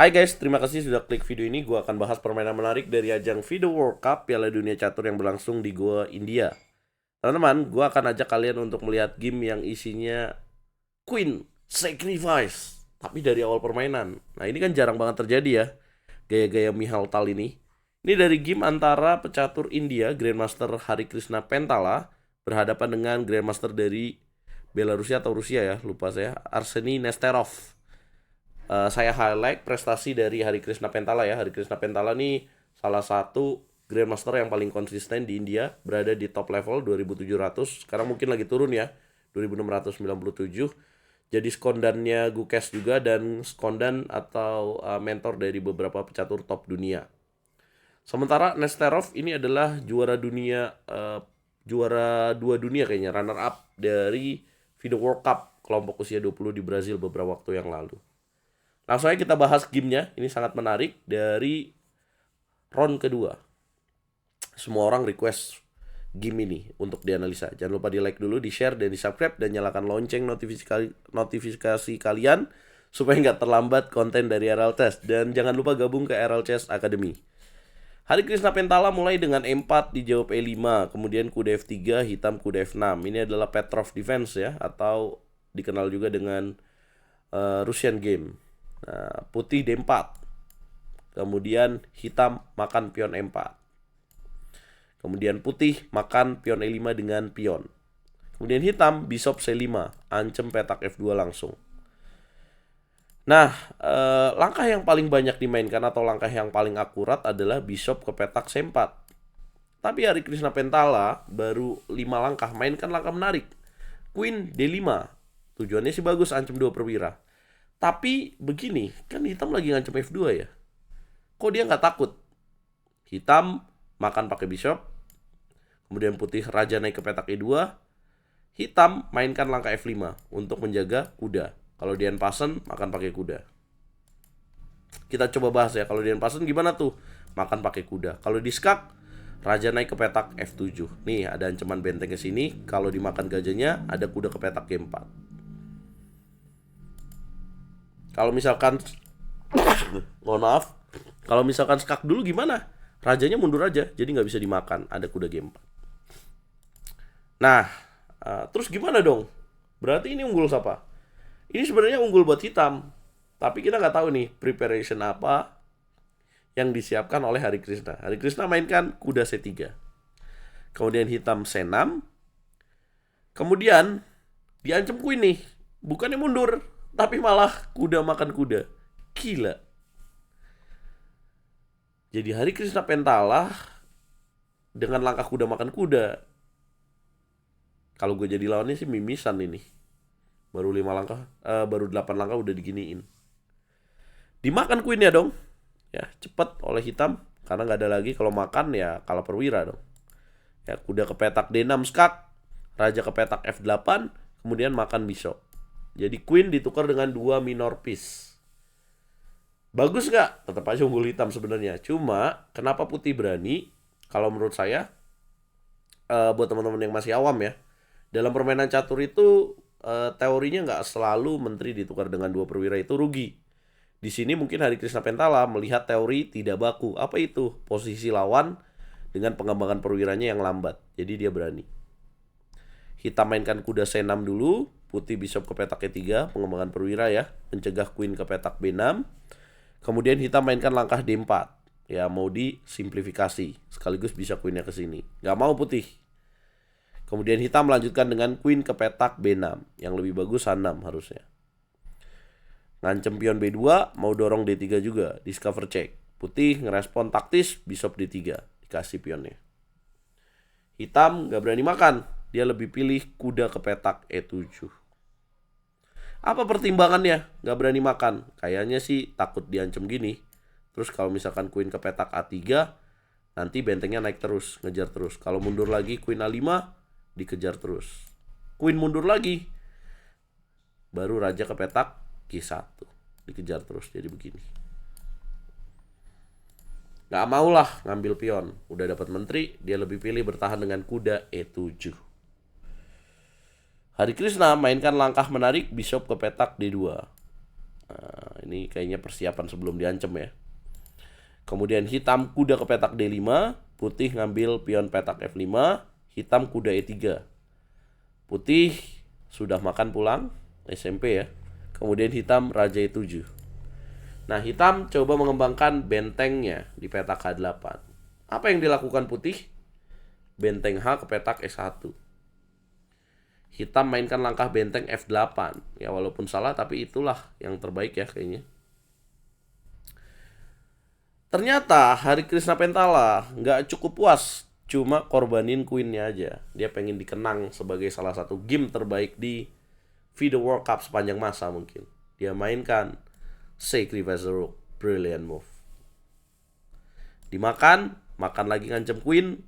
Hai guys, terima kasih sudah klik video ini. Gua akan bahas permainan menarik dari ajang FIDE World Cup Piala Dunia Catur yang berlangsung di Goa, India. Teman-teman, gua akan ajak kalian untuk melihat game yang isinya Queen Sacrifice, tapi dari awal permainan. Nah, ini kan jarang banget terjadi ya, gaya-gaya Mihal Tal ini. Ini dari game antara pecatur India, Grandmaster Hari Krishna Pentala, berhadapan dengan Grandmaster dari Belarusia atau Rusia ya, lupa saya, Arseniy Nesterov. Saya highlight prestasi dari Hari Krishna Pentala ya. Hari Krishna Pentala nih salah satu Grandmaster yang paling konsisten di India, berada di top level 2700. Sekarang mungkin lagi turun ya, 2697. Jadi skondannya Gukesh juga, dan skondan atau mentor dari beberapa pecatur top dunia. Sementara Nesterov ini adalah juara dunia, juara 2 dunia kayaknya, runner up dari FIDE World Cup kelompok usia 20 di Brazil beberapa waktu yang lalu. Langsung aja kita bahas gamenya. Ini sangat menarik dari round kedua. Semua orang request game ini untuk dianalisa. Jangan lupa di like dulu, di share, dan di subscribe, dan nyalakan lonceng notifikasi kalian supaya nggak terlambat konten dari RL Chess. Dan jangan lupa gabung ke RL Chess Academy. Hari Krishna Pentala mulai dengan E4, dijawab E5, kemudian kuda F3, hitam kuda F6. Ini adalah Petrov defense ya, atau dikenal juga dengan Russian game. Nah, putih D4. Kemudian hitam makan pion E4. Kemudian putih makan pion E5 dengan pion. Kemudian hitam bisop C5, ancam petak F2 langsung. Nah, langkah yang paling banyak dimainkan atau langkah yang paling akurat adalah bisop ke petak C4. Tapi Hari Krishna Pentala baru 5 langkah, mainkan langkah menarik. Queen D5. Tujuannya sih bagus, ancam 2 perwira. Tapi begini, kan hitam lagi ngancam F2 ya. Kok dia nggak takut? Hitam makan pakai bishop. Kemudian putih raja naik ke petak E2. Hitam mainkan langkah F5 untuk menjaga kuda. Kalau dia pasen, makan pakai kuda. Kita coba bahas ya, kalau dia pasen gimana tuh? Makan pakai kuda. Kalau di skak, raja naik ke petak F7. Nih ada ancaman benteng ke sini. Kalau dimakan gajahnya, ada kuda ke petak G4. Kalau misalkan mohon maaf, kalau misalkan skak dulu gimana? Rajanya mundur aja, jadi nggak bisa dimakan. Ada kuda G4. Nah, terus gimana dong? Berarti ini unggul siapa? Ini sebenarnya unggul buat hitam. Tapi kita nggak tahu nih preparation apa yang disiapkan oleh Hari Krishna. Hari Krishna mainkan kuda C3. Kemudian hitam C6. Kemudian diancam queen nih. Bukannya mundur, tapi malah kuda makan kuda. Gila. Jadi Hari Krishna Pentala dengan langkah kuda makan kuda. Kalau gue jadi lawannya sih mimisan ini. Baru 5 langkah, baru 8 langkah udah diginiin. Dimakan queennya dong. Ya, cepet oleh hitam karena nggak ada lagi, kalau makan ya kalah perwira dong. Ya, kuda ke petak D6 skak, raja ke petak F8, kemudian makan bishop. Jadi queen ditukar dengan 2 minor piece. Bagus nggak? Tetap aja unggul hitam sebenarnya. Cuma kenapa putih berani? Kalau menurut saya, buat teman-teman yang masih awam ya, dalam permainan catur itu teorinya nggak selalu menteri ditukar dengan 2 perwira itu rugi. Di sini mungkin Hari Krishna Pentala melihat teori tidak baku. Apa itu? Posisi lawan dengan pengembangan perwiranya yang lambat. Jadi dia berani. Hitam mainkan kuda C6 dulu, putih bishop ke petak E3, pengembangan perwira ya, mencegah queen ke petak B6. Kemudian hitam mainkan langkah D4. Ya, mau disimplifikasi, sekaligus bisa queennya ke sini. Gak mau putih. Kemudian hitam melanjutkan dengan queen ke petak B6. Yang lebih bagus H6 harusnya. Ngancem pion B2, mau dorong D3 juga, discover check. Putih ngerespon taktis, bishop D3, dikasih pionnya. Hitam gak berani makan, dia lebih pilih kuda ke petak E7. Apa pertimbangannya gak berani makan? Kayaknya sih takut diancam gini. Terus kalau misalkan queen ke petak A3, nanti bentengnya naik terus, ngejar terus. Kalau mundur lagi queen A5, dikejar terus. Queen mundur lagi, baru raja ke petak G1, dikejar terus. Jadi begini. Gak maulah ngambil pion, udah dapat menteri, dia lebih pilih bertahan dengan kuda E7. Hari Krishna mainkan langkah menarik bishop ke petak D2. Nah, ini kayaknya persiapan sebelum diancam ya. Kemudian hitam kuda ke petak D5, putih ngambil pion petak F5, hitam kuda E3. Putih sudah makan pulang, SMP ya. Kemudian hitam raja E7. Nah, hitam coba mengembangkan bentengnya di petak H8. Apa yang dilakukan putih? Benteng H ke petak S1. Hitam mainkan langkah benteng F8. Ya walaupun salah tapi itulah yang terbaik ya kayaknya. Ternyata Hari Krishna Pentala nggak cukup puas cuma korbanin queennya aja. Dia pengen dikenang sebagai salah satu game terbaik di FIDE World Cup sepanjang masa mungkin. Dia mainkan Sacrifice the Rook, brilliant move. Dimakan, makan lagi ngancem queen.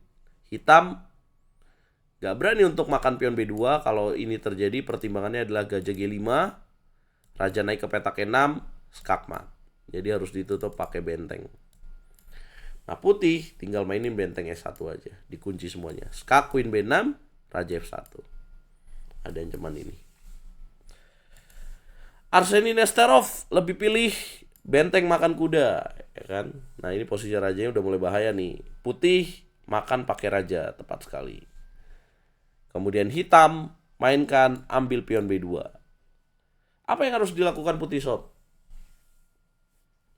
Hitam gak berani untuk makan pion B2. Kalau ini terjadi pertimbangannya adalah gajah G5, raja naik ke petak E6, skakmat. Jadi harus ditutup pakai benteng. Nah, putih tinggal mainin benteng S1 aja, dikunci semuanya. Skak queen B6, raja F1. Ada ancaman ini. Arseniy Nesterov lebih pilih benteng makan kuda, ya kan? Nah, ini posisi rajanya udah mulai bahaya nih. Putih makan pakai raja, tepat sekali. Kemudian hitam mainkan ambil pion B2. Apa yang harus dilakukan putih sob?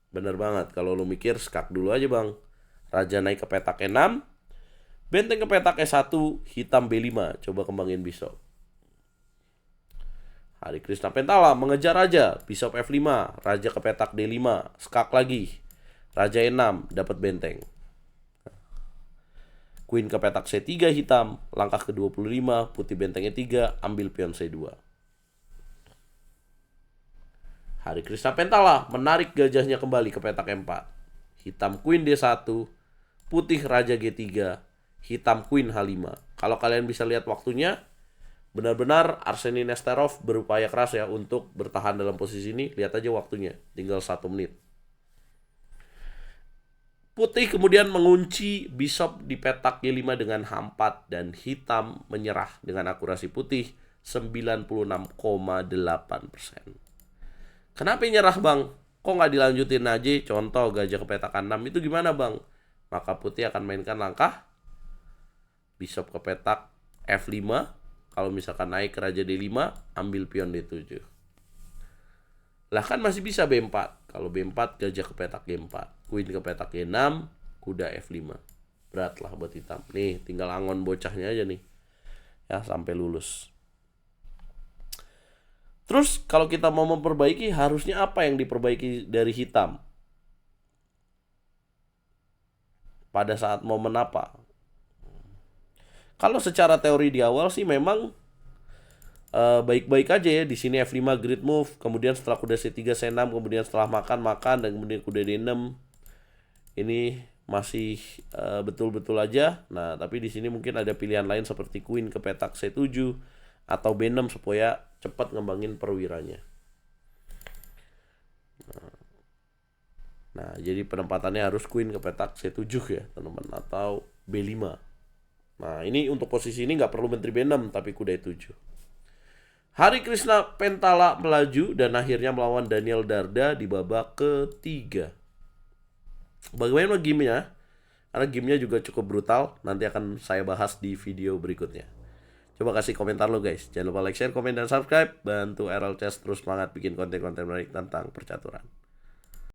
Bener banget, kalau lu mikir skak dulu aja bang. Raja naik ke petak E6, benteng ke petak E1, hitam B5, coba kembangin bishop. Hari Krishna Pentala mengejar raja, bishop F5, raja ke petak D5, skak lagi, raja E6, dapat benteng. Queen ke petak C3 hitam, langkah ke-25, putih benteng E3, ambil pion C2. Hari Krishna Pentala menarik gajahnya kembali ke petak E4. Hitam queen D1, putih raja G3, hitam queen H5. Kalau kalian bisa lihat waktunya, benar-benar Arseniy Nesterov berupaya keras ya untuk bertahan dalam posisi ini. Lihat aja waktunya, tinggal 1 menit. Putih kemudian mengunci bishop di petak G5 dengan H4 dan hitam menyerah dengan akurasi putih 96,8%. Kenapa nyerah bang? Kok nggak dilanjutin aja? Contoh gajah ke petak 6 itu gimana bang? Maka putih akan mainkan langkah bishop ke petak F5. Kalau misalkan naik ke raja D5, ambil pion D7. Lah kan masih bisa B4. Kalau B4 gajah ke petak G4, queen ke petak G6, kuda F5. Berat lah buat hitam. Nih tinggal angon bocahnya aja nih. Ya sampai lulus. Terus kalau kita mau memperbaiki, harusnya apa yang diperbaiki dari hitam? Pada saat momen apa? Kalau secara teori di awal sih memang baik-baik aja ya. Di sini F5 grid move, kemudian setelah kuda C3 C6, kemudian setelah makan dan kemudian kuda D6. Ini masih betul-betul aja. Nah, tapi di sini mungkin ada pilihan lain seperti queen ke petak C7 atau B6 supaya cepat ngembangin perwiranya. Nah, jadi penempatannya harus queen ke petak C7 ya, teman-teman, atau B5. Nah, ini untuk posisi ini nggak perlu menteri B6, tapi kuda E7. Hari Krishna Pentala melaju dan akhirnya melawan Daniel Darda di babak ketiga. Bagaimana gamenya? Karena gamenya juga cukup brutal. Nanti akan saya bahas di video berikutnya. Coba kasih komentar lo guys. Jangan lupa like, share, komen, dan subscribe. Bantu RL Chess terus semangat bikin konten-konten menarik tentang percaturan.